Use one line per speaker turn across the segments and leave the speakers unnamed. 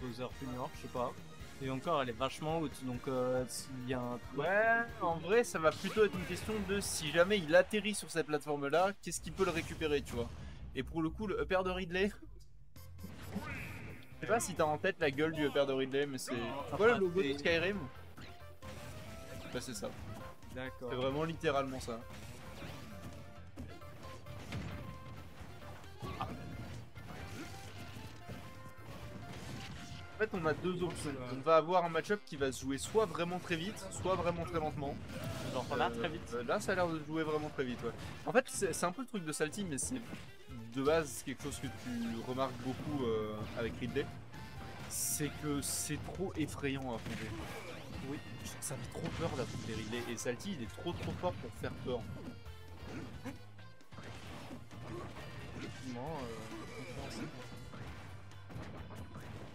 Bowser Junior, je sais pas. Et encore, elle est vachement haute, donc s'il y a un...
Ouais, en vrai, ça va plutôt être une question de si jamais il atterrit sur cette plateforme-là, qu'est-ce qu'il peut le récupérer, tu vois. Et pour le coup, le upper de Ridley, je sais pas si t'as en tête la gueule du upper de Ridley, mais c'est... Quoi le logo de Skyrim? Bah c'est ça.
D'accord.
C'est vraiment littéralement ça. En fait, on a deux options. On va avoir un match-up qui va se jouer soit vraiment très vite, soit vraiment très lentement.
Genre là, très vite.
Là, ça a l'air de jouer vraiment très vite, ouais. En fait, c'est un peu le truc de Salty, mais c'est de base quelque chose que tu remarques beaucoup avec Ridley. C'est que c'est trop effrayant à affronter. Oui, ça fait trop peur d'affronter Ridley. Et Salty, il est trop fort pour faire peur.
Effectivement,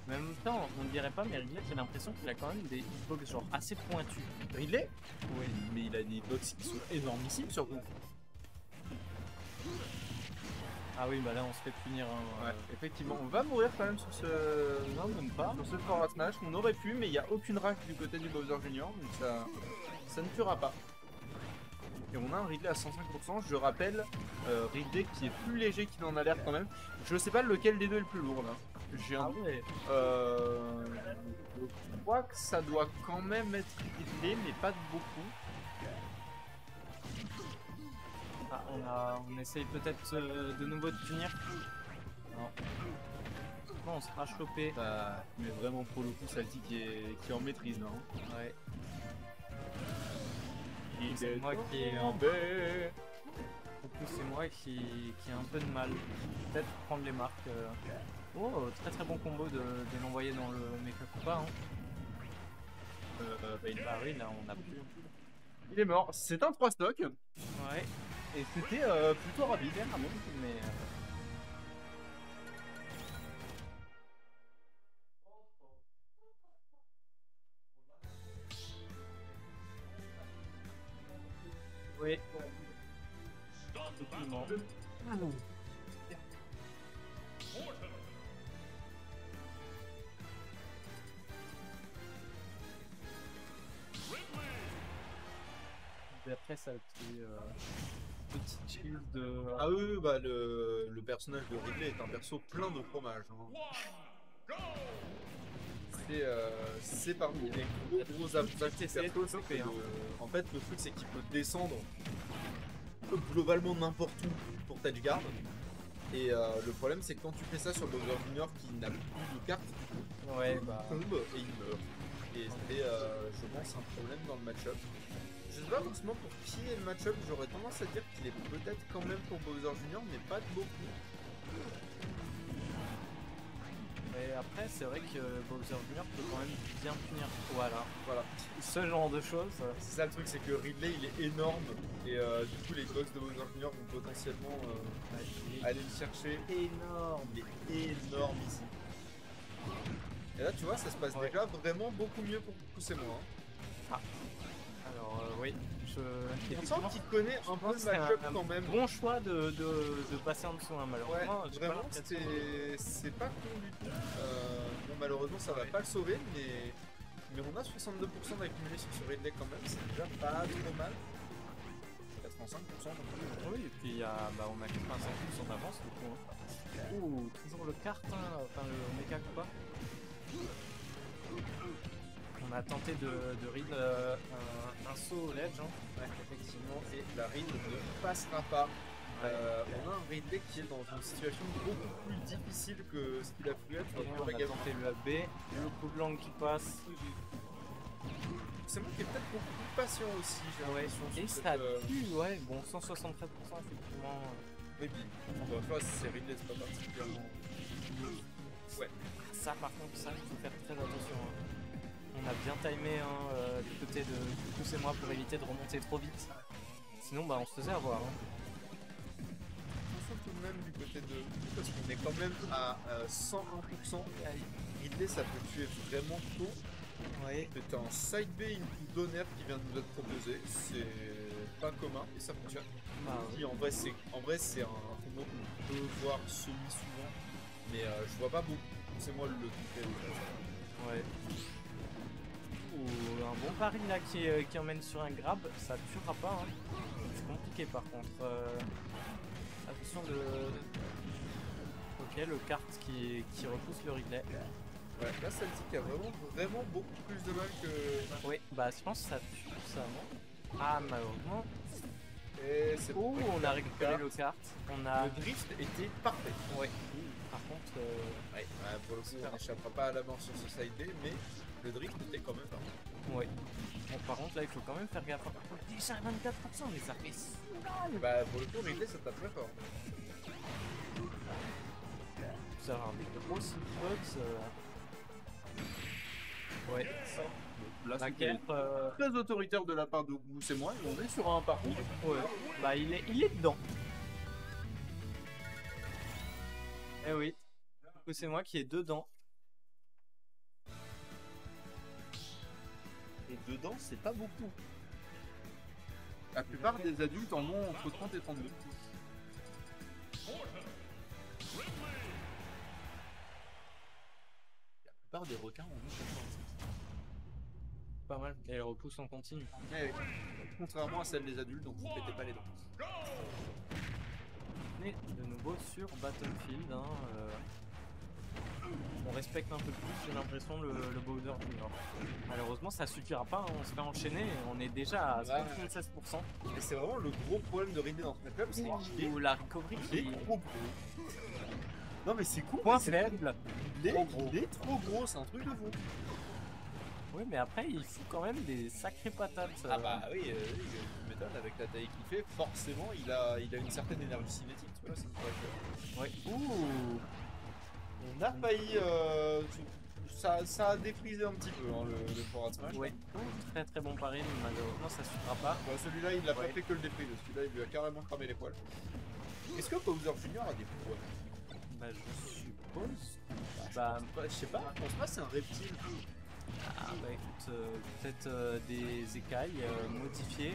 mais en même temps, on ne dirait pas, mais Ridley, j'ai l'impression qu'il a quand même des hitbox genre assez pointus.
Ridley?
Oui.
Mais il a des hitbox qui sont énormissimes surtout.
Ah oui, bah là on se fait punir. Hein,
ouais, effectivement, on va mourir quand même sur ce.
Non, même pas.
Sur ce format Smash. On aurait pu, mais il n'y a aucune rack du côté du Bowser Junior, donc ça ne tuera pas. Et on a un Ridley à 105%. Je rappelle, Ridley qui est plus léger qu'il en a l'air quand même. Je sais pas lequel des deux est le plus lourd là. J'ai un. Je crois que ça doit quand même être Ridley, mais pas de beaucoup.
Ah, on essaye peut-être de nouveau de punir. Non. Bon, on sera chopé.
Mais vraiment pour le coup, Salty qui est en maîtrise là. Hein.
Ouais.
C'est moi qui est
en
en baie.
Du coup, c'est moi qui ai un peu de mal. Peut-être prendre les marques. Oh, très bon combo de l'envoyer dans le Mecha Koopa. Hein. Oui, là on a plus.
Il est mort. C'est un 3 stock.
Ouais.
Et c'était plutôt rapide, mais...
Oui. Totalement. Et après ça petite chill de...
Ah oui, bah le personnage de Ridley est un perso plein de fromage. Hein. C'est parmi les gros avantages du perso. En fait, le truc c'est qu'il peut descendre globalement n'importe où pour touch guard. Et le problème c'est que quand tu fais ça sur Bowser Junior qui n'a plus de cartes,
ouais,
il tombe et il meurt. Et c'est, je pense, un problème dans le match-up. Je sais pas forcément pour qui est le match-up, j'aurais tendance à dire qu'il est peut-être quand même pour Bowser Junior, mais pas de beaucoup.
Mais après, c'est vrai que Bowser Junior peut quand même bien punir. Voilà. Ce genre de choses.
C'est ça le truc, c'est que Ridley il est énorme et du coup les box de Bowser Junior vont potentiellement aller le chercher.
Énorme.
Il est énorme ici. Et là tu vois, ça se passe déjà vraiment beaucoup mieux pour pousser moi. Hein.
Alors oui,
on sent qu'il connaît un peu le match-up quand même.
Bon choix de passer en dessous, hein, malheureusement.
Ouais, vraiment, c'est pas con du tout. Bon, malheureusement, ça va pas le sauver, mais on a 62% d'accumulation sur Ridley quand même, c'est déjà pas trop mal. 85%.
Oui, et puis on a 85% d'avance du coup. Hein. Ouh, toujours le kart, hein, enfin le Mecha Koopa. On a tenté de read un saut au ledge, hein.
Ouais, effectivement, et la read ne passera pas. On a un Ridley qui est dans une situation beaucoup plus difficile que ce qu'il a pu être.
On a tenté le AB, le coup de langue qui passe.
C'est moi qui est peut-être beaucoup plus patient aussi, j'ai l'impression.
Et ça tue, ouais, bon, 173% effectivement.
Oui, puis encore une fois, c'est Ridley, c'est pas particulièrement. Ouais.
Ça, par contre, ça, il faut faire très attention. Hein. On a bien timé hein, du côté de tous et moi pour éviter de remonter trop vite. Sinon, on se faisait avoir. Hein.
Tout de même du côté de... Parce qu'on est quand même à 101%. Ridley, ça peut tuer vraiment tôt.
Ouais.
C'est un side B input d'honneur qui vient de nous être proposé. C'est pas commun et ça fonctionne. Oui. En vrai, c'est un combo qu'on peut voir semi-souvent. Mais je vois pas beaucoup. c'est moi le truc.
Ouais. Ouh, un bon pari là qui emmène sur un grab, ça tuera pas. Hein. C'est compliqué par contre. Attention de. Ok, le kart qui repousse le Ridley.
Ouais, là Salty qui a vraiment beaucoup plus de mal que.
Oui, bah je pense que ça tue ça, non? Ah, malheureusement.
Et c'est
Oh, on a récupéré le kart. On a.
Le drift était parfait.
Ouais. Par contre.
Ouais, pour le coup, on n'échappera pas à la mort sur ce side B, mais le drift était quand même parfait.
Ouais. Bon, par contre, là, il faut quand même faire gaffe. Déjà 24%, mais ça fait si mal.
Bah, pour le coup, Ridley, ça tape très fort.
Ça va avoir des gros spots. Ouais.
Là,
La
c'était
guerre.
très autoritaire de la part de Goose et moi, et on est sur un parcours.
Ouais. Bah, il est dedans. Eh oui. Du coup, c'est moi qui est dedans.
Et dedans, c'est pas beaucoup. La plupart des adultes en ont entre 30 et 32. La plupart des requins en ont 86.
Pas mal. Et elle repousse en continu.
Mais contrairement à celle des adultes, donc vous pétez pas les dents.
On est de nouveau sur Battlefield. Hein, on respecte un peu plus, j'ai l'impression, le Bowser Junior. Malheureusement, ça suffira pas. Hein, on se fait enchaîner. Et on est déjà à 76%.
Et c'est vraiment le gros problème de Ridley dans ce match-up, c'est qu'il
Ou la recovery
est
qui
trop gros. Non mais c'est cool.
point faible.
Il est trop gros, c'est un truc de fou.
Oui, mais après, il fout quand même des sacrées patates.
Ah bah oui, tu m'étonnes, avec la taille qu'il fait, forcément il a une certaine énergie cinétique, tu vois, c'est une
Ouais. Ouh.
On a failli... ça a défrisé un petit peu hein, le forward smash.
Ouais. Très très bon pari, mais malheureusement ça suffira pas.
Bah, celui-là il a pas fait que le défriser, celui-là il lui a carrément cramé les poils. Est-ce que Bowser Junior a des poils?
Bah je suppose.
Je sais pas, je pense pas c'est un reptile.
Ah bah écoute, peut-être des écailles modifiées.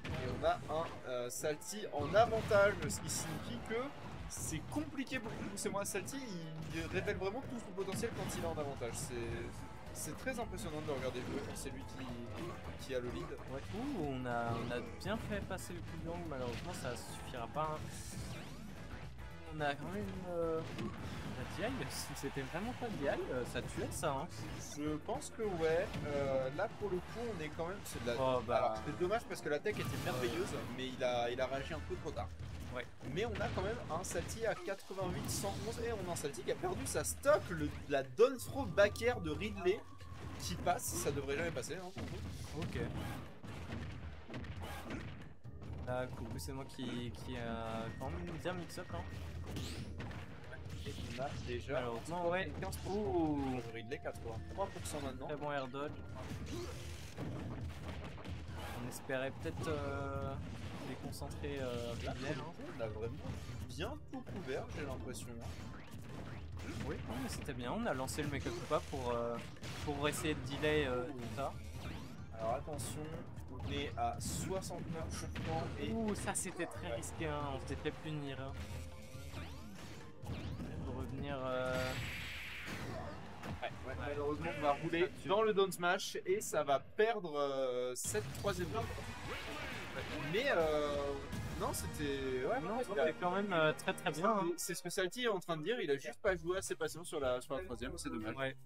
Et on a un Salty en avantage, ce qui signifie que c'est compliqué pour c'est moi Salty, il révèle vraiment tout son potentiel quand il est en avantage. C'est très impressionnant de le regarder jouer quand c'est lui qui a le lead.
Ouais. Ouh, on a bien fait passer le coup de langue, malheureusement ça suffira pas. Hein. On a quand même la DI, si c'était vraiment pas de DI, ça tuait ça. Hein.
Je pense que ouais, là pour le coup on est quand même... C'est de la... Alors c'est dommage parce que la tech était merveilleuse, mais il a réagi un peu trop tard.
Ouais.
Mais on a quand même un Salty à 88, 111 et on a un Salty qui a perdu sa stock, la down throw back air de Ridley qui passe, ça devrait jamais passer. Hein,
ok. Là, coucou, c'est moi qui a quand même bien mix-up. Hein.
Et on a déjà
malheureusement, ouais.
15%.
Ouh.
Ridley 83% maintenant.
Très bon air dodge. On espérait peut-être déconcentrer Ridley.
On a vraiment bien tout couvert, j'ai l'impression.
Oui, non, mais c'était bien. On a lancé le Mecha Koopa pour essayer de delay tout ça.
Alors attention, on est à 69% et...
Ouh, ça c'était très risqué, hein. On s'était fait punir. Hein. De revenir...
Ouais, malheureusement on va rouler dans le down smash et ça va perdre cette troisième round. Mais non c'était... Ouais,
non, c'était quand même très très bien. Hein.
C'est ce que Salty est en train de dire, il a juste pas joué assez patient sur la troisième, c'est dommage.
Ouais.